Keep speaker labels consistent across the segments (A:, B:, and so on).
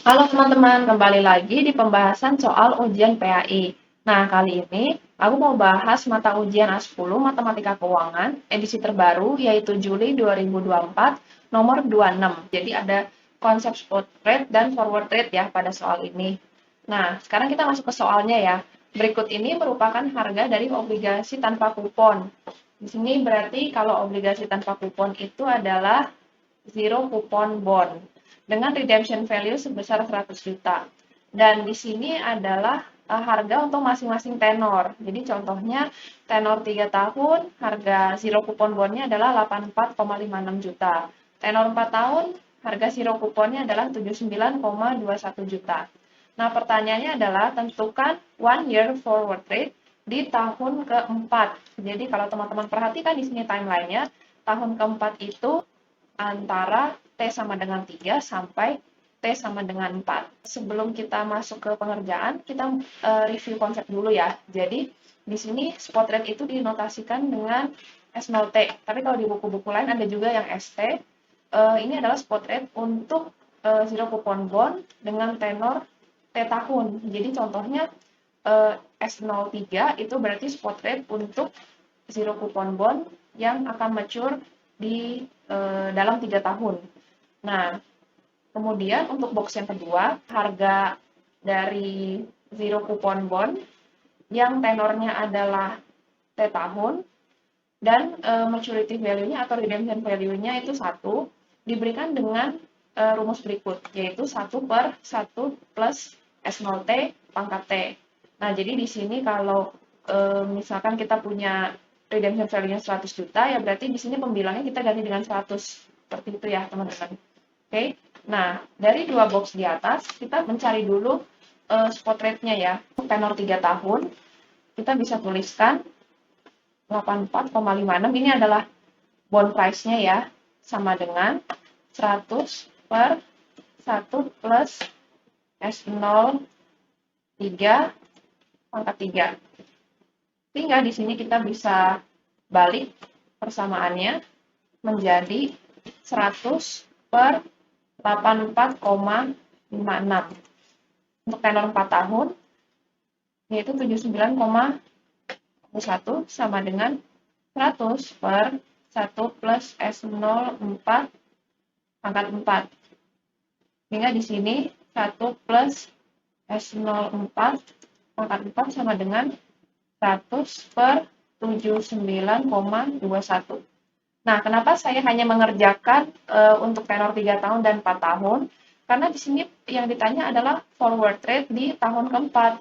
A: Halo teman-teman, kembali lagi di pembahasan soal ujian PAI. Nah, kali ini aku mau bahas mata ujian A10 Matematika Keuangan edisi terbaru yaitu Juli 2024 nomor 26. Jadi ada konsep spot rate dan forward rate ya pada soal ini. Nah, sekarang kita masuk ke soalnya ya. Berikut ini merupakan harga dari obligasi tanpa kupon. Di sini berarti kalau obligasi tanpa kupon itu adalah zero coupon bond dengan redemption value sebesar 100 juta. Dan di sini adalah harga untuk masing-masing tenor. Jadi contohnya tenor 3 tahun, harga zero coupon bondnya adalah 84,56 juta. Tenor 4 tahun, harga zero couponnya adalah 79,21 juta. Nah, pertanyaannya adalah tentukan 1 year forward rate di tahun keempat. Jadi kalau teman-teman perhatikan di sini timelinenya, tahun keempat itu antara T sama dengan 3 sampai T sama dengan 4. Sebelum kita masuk ke pengerjaan, kita review konsep dulu ya. Jadi, di sini spot rate itu dinotasikan dengan S0T. Tapi kalau di buku-buku lain ada juga yang ST. Ini adalah spot rate untuk zero coupon bond dengan tenor T tahun. Jadi contohnya S03 itu berarti spot rate untuk zero coupon bond yang akan mature di dalam 3 tahun. Nah, kemudian untuk box yang kedua, harga dari zero coupon bond yang tenornya adalah T tahun dan maturity value-nya atau redemption value-nya itu 1 diberikan dengan rumus berikut, yaitu 1/1 plus S0T pangkat T. Nah, jadi di sini kalau misalkan kita punya redemption value-nya 100 juta, ya berarti di sini pembilangnya kita ganti dengan 100. Seperti itu ya, teman-teman. Oke. Nah, dari dua box di atas, kita mencari dulu spot rate-nya ya. Untuk tenor 3 tahun, kita bisa tuliskan 84,56. Ini adalah bond price-nya ya, sama dengan 100 per 1 plus S03 pangkat 3. Sehingga di sini kita bisa balik persamaannya menjadi 100 per 84,56. Untuk tenor 4 tahun, yaitu 79,1 sama dengan 100 per 1 plus S04 pangkat 4. Sehingga di sini 1 plus S04 pangkat 4 sama dengan 100 per 79,21. Nah, kenapa saya hanya mengerjakan untuk tenor 3 tahun dan 4 tahun? Karena di sini yang ditanya adalah forward rate di tahun keempat.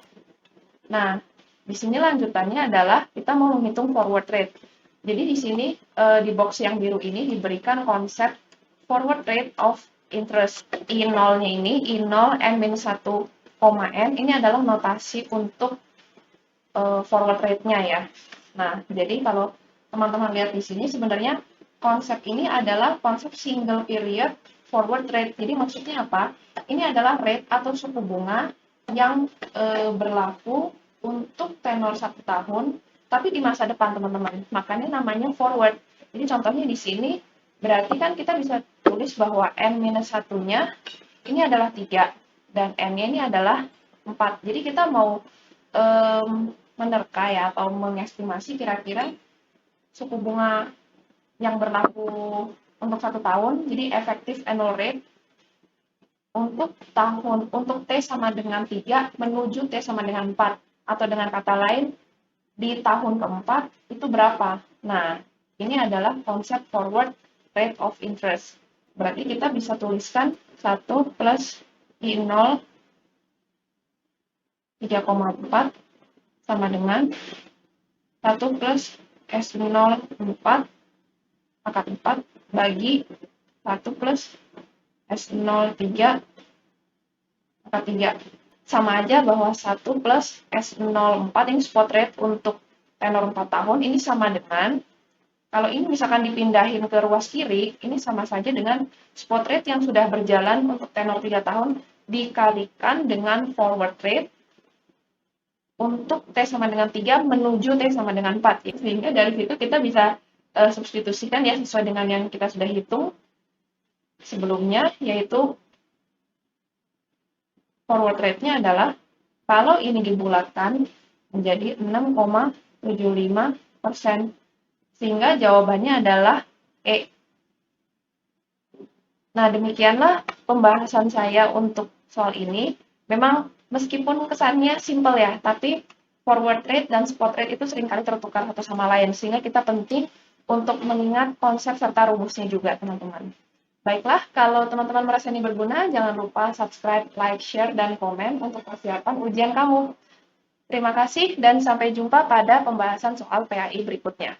A: Nah, di sini lanjutannya adalah kita mau menghitung forward rate. Jadi di sini di box yang biru ini diberikan konsep forward rate of interest. I0-nya ini, I0 N-1, N, ini adalah notasi untuk forward rate-nya ya. Nah, jadi kalau teman-teman lihat di sini sebenarnya konsep ini adalah konsep single period forward rate. Jadi maksudnya apa? Ini adalah rate atau suku bunga yang berlaku untuk tenor 1 tahun, tapi di masa depan teman-teman. Makanya namanya forward. Jadi contohnya di sini berarti kan kita bisa tulis bahwa N-1-nya ini adalah 3 dan N-nya ini adalah 4. Jadi kita mau menerka ya atau mengestimasi kira-kira suku bunga yang berlaku untuk 1 tahun, jadi effective annual rate untuk T sama dengan 3 menuju T sama dengan 4, atau dengan kata lain di tahun keempat itu berapa. Nah, ini adalah konsep forward rate of interest. Berarti kita bisa tuliskan 1 plus I0 3,4 sama dengan 1 plus S04 pangkat 4 bagi 1 plus S03 pangkat 3. Sama aja bahwa 1 plus S04 ini spot rate untuk tenor 4 tahun, ini sama dengan, kalau ini misalkan dipindahin ke ruas kiri, ini sama saja dengan spot rate yang sudah berjalan untuk tenor 3 tahun dikalikan dengan forward rate untuk T sama dengan 3 menuju T sama dengan 4. Sehingga dari situ kita bisa substitusikan ya sesuai dengan yang kita sudah hitung sebelumnya, yaitu forward rate-nya adalah kalau ini dibulatkan menjadi 6,75%. Sehingga jawabannya adalah E. Nah, demikianlah pembahasan saya untuk soal ini. Memang meskipun kesannya simple ya, tapi forward rate dan spot rate itu seringkali tertukar satu sama lain, sehingga kita penting untuk mengingat konsep serta rumusnya juga, teman-teman. Baiklah, kalau teman-teman merasa ini berguna, jangan lupa subscribe, like, share, dan komen untuk persiapan ujian kamu. Terima kasih dan sampai jumpa pada pembahasan soal PAI berikutnya.